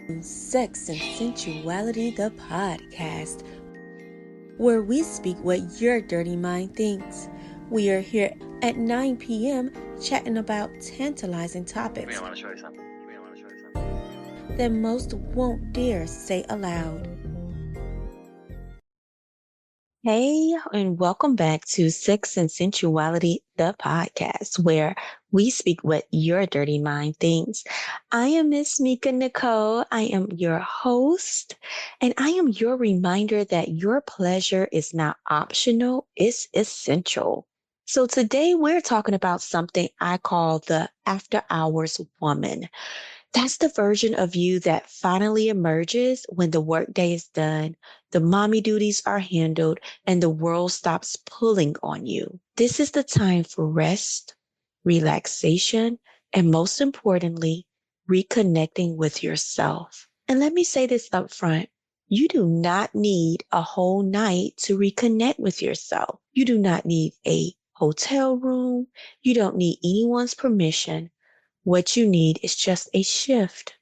Sex and Sensuality, the podcast, where we speak what your dirty mind thinks. We are here at 9 p.m. chatting about tantalizing topics that most won't dare say aloud. Hey, and welcome back to Sex and Sensuality, the podcast, where we speak what your dirty mind thinks. I am Miss Meka Nicole. I am your host, and I am your reminder that your pleasure is not optional, it's essential. So today we're talking about something I call the after hours woman. That's the version of you that finally emerges when the workday is done, the mommy duties are handled, and the world stops pulling on you. This is the time for rest, relaxation, and most importantly, reconnecting with yourself. And let me say this up front. You do not need a whole night to reconnect with yourself. You do not need a hotel room. You don't need anyone's permission. What you need is just a shift,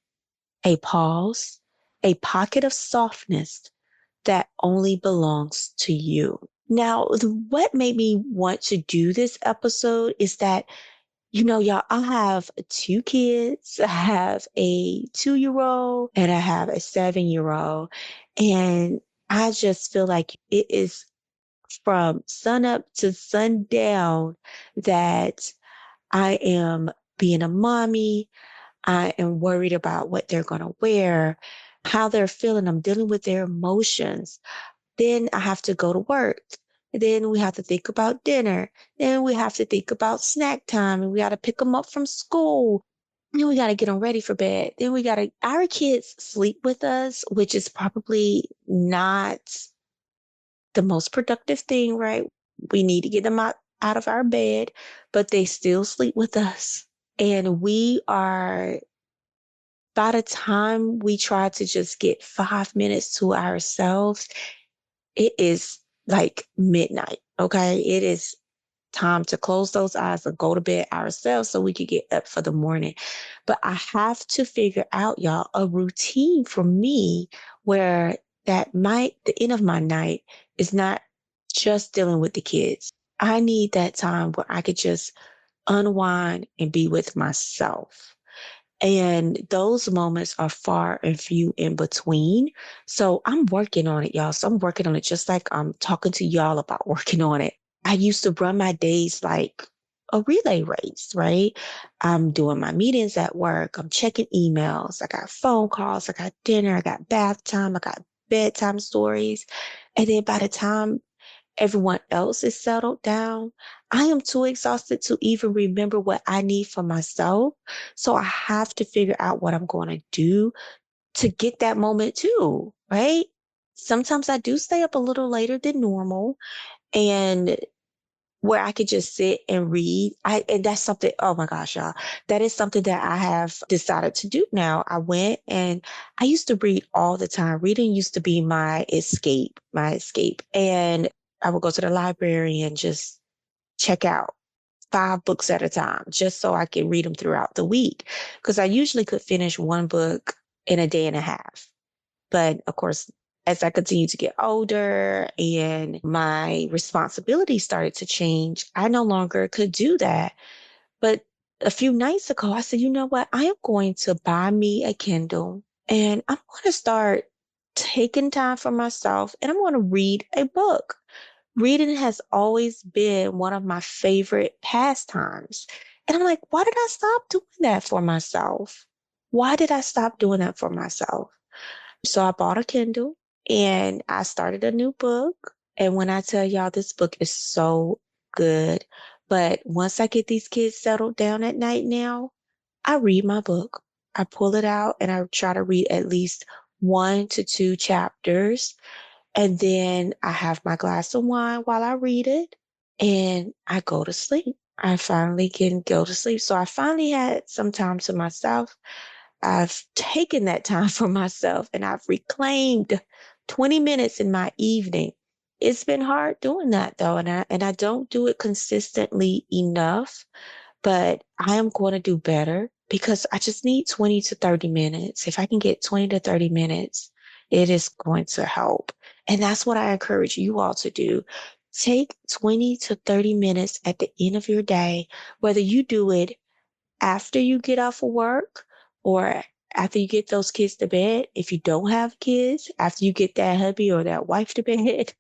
a pause, a pocket of softness that only belongs to you. Now, what made me want to do this episode is that, y'all, I have two kids. I have a 2-year old and I have a 7-year old. And I just feel like it is from sun up to sundown that I am being a mommy. I am worried about what they're going to wear, how they're feeling. I'm dealing with their emotions. Then I have to go to work. Then we have to think about dinner. Then we have to think about snack time and we got to pick them up from school. Then we got to get them ready for bed. Then our kids sleep with us, which is probably not the most productive thing, right? We need to get them out of our bed, but they still sleep with us. And by the time we try to just get 5 minutes to ourselves, it is like midnight. Okay. It is time to close those eyes and go to bed ourselves so we could get up for the morning. But I have to figure out, y'all, a routine for me where the end of my night is not just dealing with the kids. I need that time where I could just unwind and be with myself. And those moments are far and few in between. So I'm working on it, y'all. So I'm working on it just like I'm talking to y'all about working on it. I used to run my days like a relay race, right? I'm doing my meetings at work. I'm checking emails. I got phone calls. I got dinner. I got bath time. I got bedtime stories. And then by the time everyone else is settled down, I am too exhausted to even remember what I need for myself. So I have to figure out what I'm going to do to get that moment too, right? Sometimes I do stay up a little later than normal and where I could just sit and read. And that's something, oh my gosh, y'all, that is something that I have decided to do now. I went and I used to read all the time. Reading used to be my escape. And I would go to the library and just check out 5 books at a time, just so I could read them throughout the week. Because I usually could finish one book in a day and a half. But of course, as I continued to get older and my responsibilities started to change, I no longer could do that. But a few nights ago, I said, you know what? I am going to buy me a Kindle and I'm going to start taking time for myself and I'm going to read a book. Reading has always been one of my favorite pastimes. And I'm like, why did I stop doing that for myself? Why did I stop doing that for myself? So I bought a Kindle and I started a new book. And when I tell y'all this book is so good, but once I get these kids settled down at night now, I read my book. I pull it out and I try to read at least 1 to 2 chapters. And then I have my glass of wine while I read it and I go to sleep. I finally can go to sleep. So I finally had some time to myself. I've taken that time for myself and I've reclaimed 20 minutes in my evening. It's been hard doing that though, and I don't do it consistently enough, but I am going to do better. because I just need 20 to 30 minutes. If I can get 20 to 30 minutes, it is going to help. And that's what I encourage you all to do. Take 20 to 30 minutes at the end of your day, whether you do it after you get off of work or after you get those kids to bed. If you don't have kids, after you get that hubby or that wife to bed.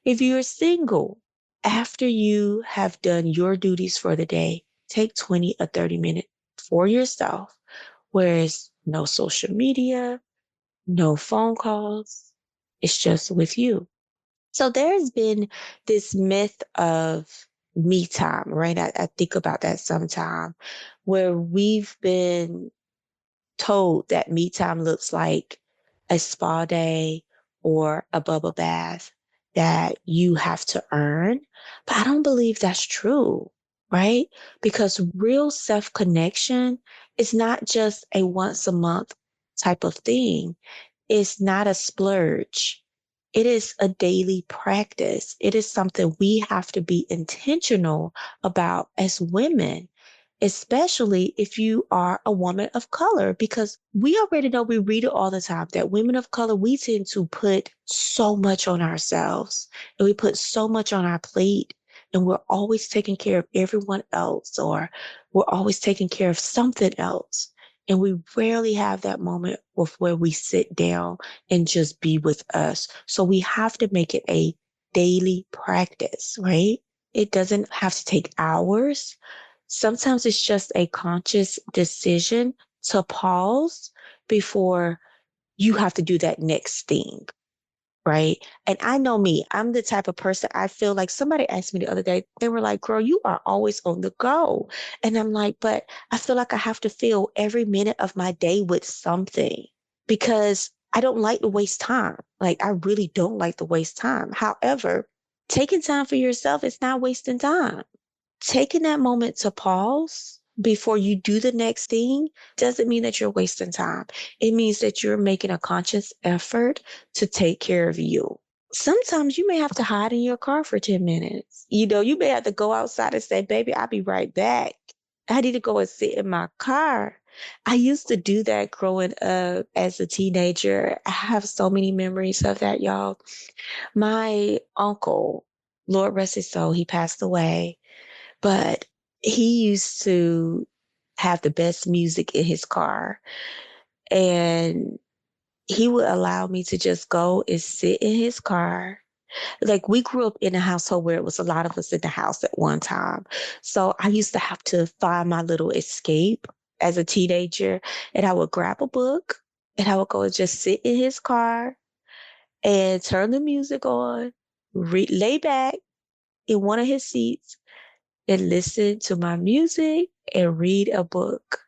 If you're single, after you have done your duties for the day, take 20 or 30 minutes for yourself, whereas no social media, no phone calls. It's just with you. So there's been this myth of me time, right? I think about that sometime where we've been told that me time looks like a spa day or a bubble bath that you have to earn. But I don't believe that's true, right? Because real self connection is not just a once a month type of thing. It's not a splurge. It is a daily practice. It is something we have to be intentional about as women, especially if you are a woman of color, because we already know, we read it all the time, that women of color, we tend to put so much on ourselves and we put so much on our plate, and we're always taking care of everyone else, or we're always taking care of something else. And we rarely have that moment with where we sit down and just be with us. So we have to make it a daily practice, right? It doesn't have to take hours. Sometimes it's just a conscious decision to pause before you have to do that next thing, right? And I know me, I'm the type of person, I feel like somebody asked me the other day, they were like, girl, you are always on the go. And I'm like, but I feel like I have to fill every minute of my day with something because I don't like to waste time. Like, I really don't like to waste time. However, taking time for yourself is not wasting time. Taking that moment to pause before you do the next thing doesn't mean that you're wasting time. It means that you're making a conscious effort to take care of you. Sometimes you may have to hide in your car for 10 minutes. You may have to go outside and say, baby, I'll be right back. I need to go and sit in my car. I used to do that growing up as a teenager. I have so many memories of that, y'all. My uncle, Lord rest his soul, he passed away, but he used to have the best music in his car. And he would allow me to just go and sit in his car. Like, we grew up in a household where it was a lot of us in the house at one time. So I used to have to find my little escape as a teenager. And I would grab a book and I would go and just sit in his car and turn the music on, lay back in one of his seats and listen to my music and read a book.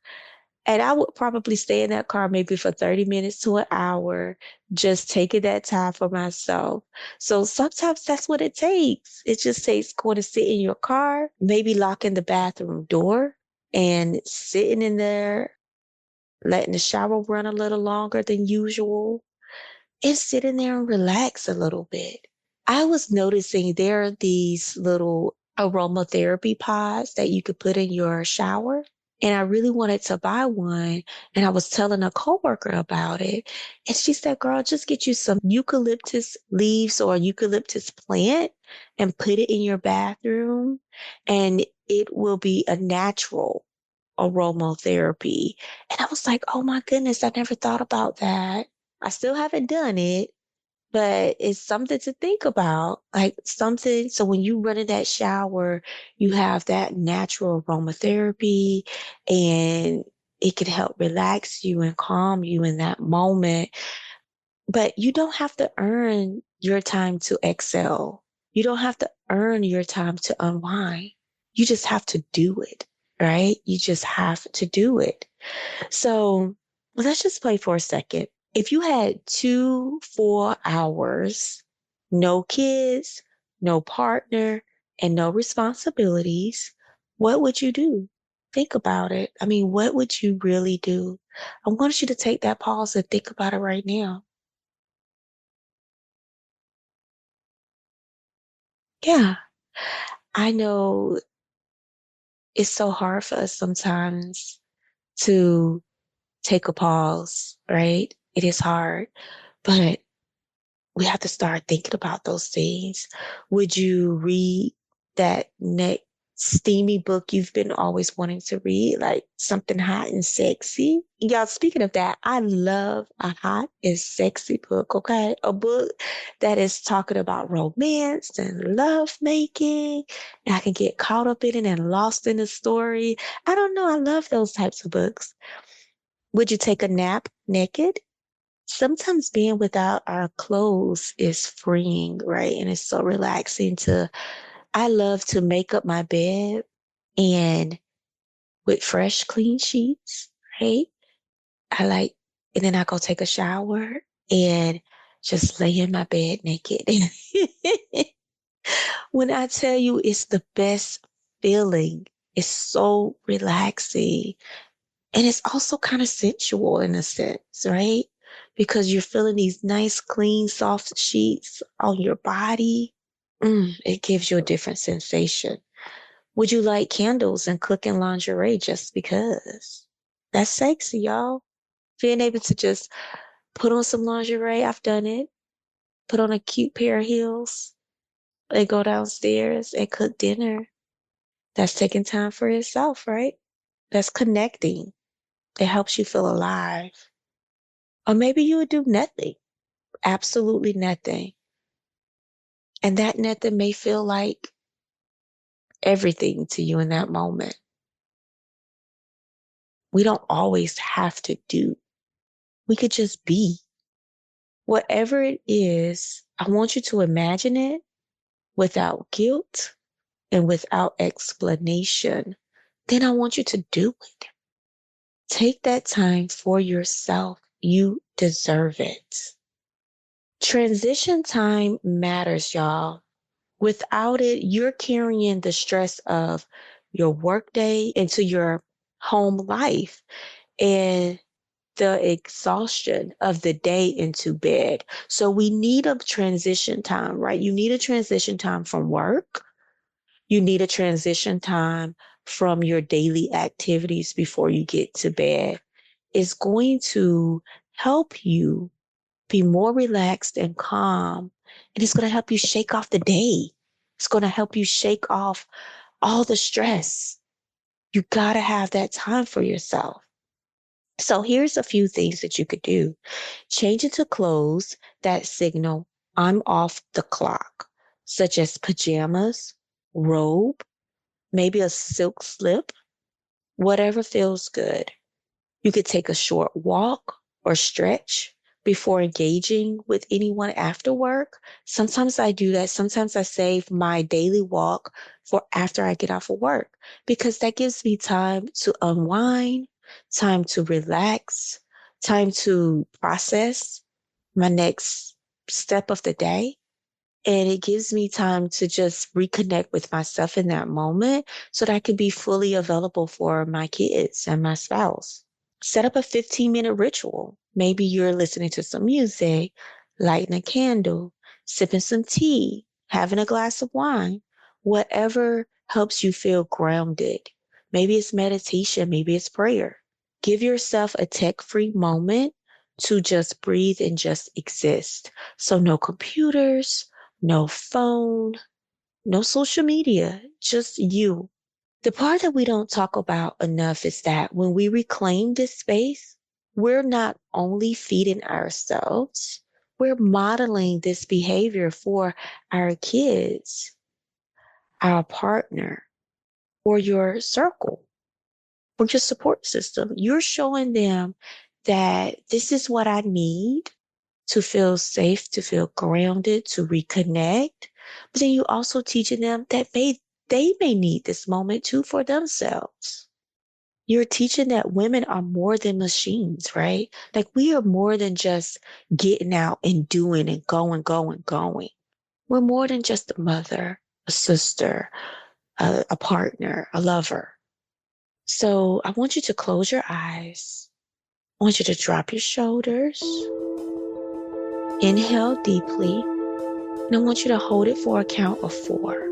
And I would probably stay in that car maybe for 30 minutes to an hour, just taking that time for myself. So sometimes that's what it takes. It just takes going to sit in your car, maybe locking the bathroom door and sitting in there, letting the shower run a little longer than usual, and sit in there and relax a little bit. I was noticing there are these little aromatherapy pods that you could put in your shower. And I really wanted to buy one. And I was telling a coworker about it. And she said, girl, just get you some eucalyptus leaves or eucalyptus plant and put it in your bathroom. And it will be a natural aromatherapy. And I was like, oh my goodness, I never thought about that. I still haven't done it, but it's something to think about. Like, something, so when you run in that shower, you have that natural aromatherapy, and it can help relax you and calm you in that moment. But you don't have to earn your time to excel. You don't have to earn your time to unwind. You just have to do it, right? You just have to do it. So let's just play for a second. If you had 2 full hours, no kids, no partner, and no responsibilities, what would you do? Think about it. I mean, what would you really do? I want you to take that pause and think about it right now. Yeah, I know it's so hard for us sometimes to take a pause, right? It is hard, but we have to start thinking about those things. Would you read that next steamy book you've been always wanting to read, like something hot and sexy? Y'all, speaking of that, I love a hot and sexy book, okay? A book that is talking about romance and love making, and I can get caught up in it and lost in the story. I don't know. I love those types of books. Would you take a nap naked? Sometimes being without our clothes is freeing, right? And it's so relaxing I love to make up my bed and with fresh, clean sheets, right? I like, and then I go take a shower and just lay in my bed naked. When I tell you it's the best feeling, it's so relaxing. And it's also kind of sensual in a sense, right? Because you're feeling these nice, clean, soft sheets on your body. It gives you a different sensation. Would you like candles and cook in lingerie just because? That's sexy, y'all. Being able to just put on some lingerie, I've done it. Put on a cute pair of heels and go downstairs and cook dinner. That's taking time for yourself, right? That's connecting. It helps you feel alive. Or maybe you would do nothing, absolutely nothing. And that nothing may feel like everything to you in that moment. We don't always have to do. We could just be. Whatever it is, I want you to imagine it without guilt and without explanation. Then I want you to do it. Take that time for yourself. You deserve it. Transition time matters, y'all. Without it, you're carrying the stress of your workday into your home life and the exhaustion of the day into bed. So we need a transition time, right? You need a transition time from work. You need a transition time from your daily activities before you get to bed. It's going to help you be more relaxed and calm. And it's going to help you shake off the day. It's going to help you shake off all the stress. You got to have that time for yourself. So here's a few things that you could do. Change into clothes that signal I'm off the clock, such as pajamas, robe, maybe a silk slip, whatever feels good. You could take a short walk or stretch before engaging with anyone after work. Sometimes I do that. Sometimes I save my daily walk for after I get off of work because that gives me time to unwind, time to relax, time to process my next step of the day. And it gives me time to just reconnect with myself in that moment so that I can be fully available for my kids and my spouse. Set up a 15-minute ritual. Maybe you're listening to some music, lighting a candle, sipping some tea, having a glass of wine, whatever helps you feel grounded. Maybe it's meditation, maybe it's prayer. Give yourself a tech-free moment to just breathe and just exist. So no computers, no phone, no social media, just you. The part that we don't talk about enough is that when we reclaim this space, we're not only feeding ourselves, we're modeling this behavior for our kids, our partner, or your circle, or your support system. You're showing them that this is what I need to feel safe, to feel grounded, to reconnect. But then you also teaching them that they may need this moment too for themselves. You're teaching that women are more than machines, right? Like we are more than just getting out and doing and going. We're more than just a mother, a sister, a partner, a lover. So I want you to close your eyes. I want you to drop your shoulders, inhale deeply, and I want you to hold it for a count of 4.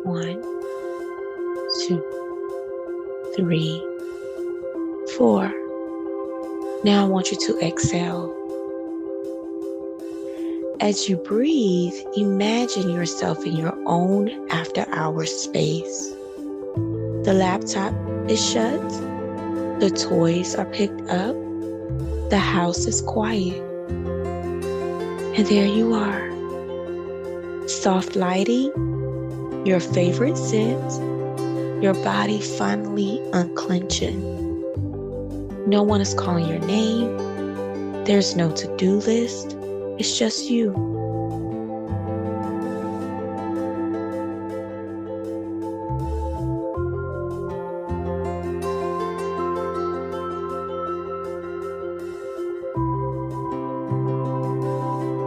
1, 2, 3, 4. Now I want you to exhale. As you breathe, imagine yourself in your own after-hours space. The laptop is shut. The toys are picked up. The house is quiet. And there you are. Soft lighting, your favorite scent, your body finally unclenching. No one is calling your name. There's no to-do list. It's just you.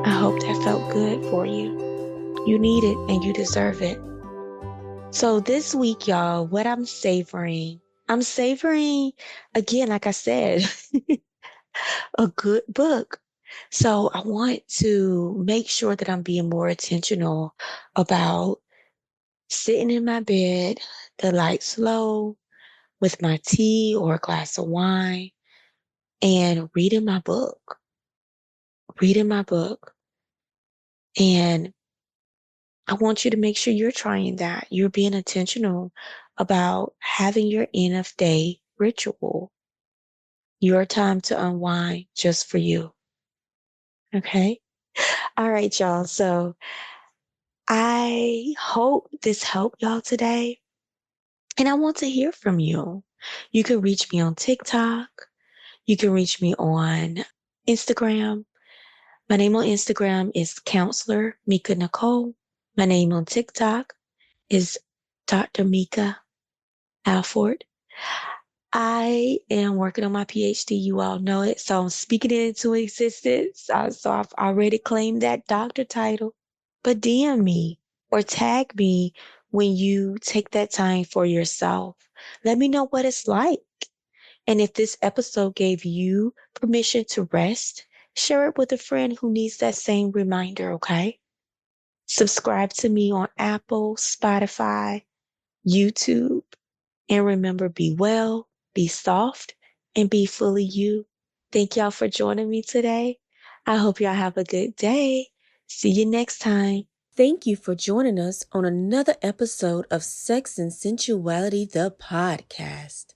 I hope that felt good for you. You need it and you deserve it. So this week, y'all, what I'm savoring, again, like I said, a good book. So I want to make sure that I'm being more intentional about sitting in my bed, the lights low, with my tea or a glass of wine, and reading my book. And I want you to make sure you're trying that. You're being intentional about having your end of day ritual, your time to unwind just for you. Okay. All right, y'all. So I hope this helped y'all today. And I want to hear from you. You can reach me on TikTok. You can reach me on Instagram. My name on Instagram is Counselor Meka Nicole. My name on TikTok is Dr. Meka Alford. I am working on my PhD. You all know it. So I'm speaking it into existence. So I've already claimed that doctor title. But DM me or tag me when you take that time for yourself. Let me know what it's like. And if this episode gave you permission to rest, share it with a friend who needs that same reminder, okay? Subscribe to me on Apple, Spotify, YouTube. And remember, be well, be soft, and be fully you. Thank y'all for joining me today. I hope y'all have a good day. See you next time. Thank you for joining us on another episode of Sex and Sensuality, the podcast.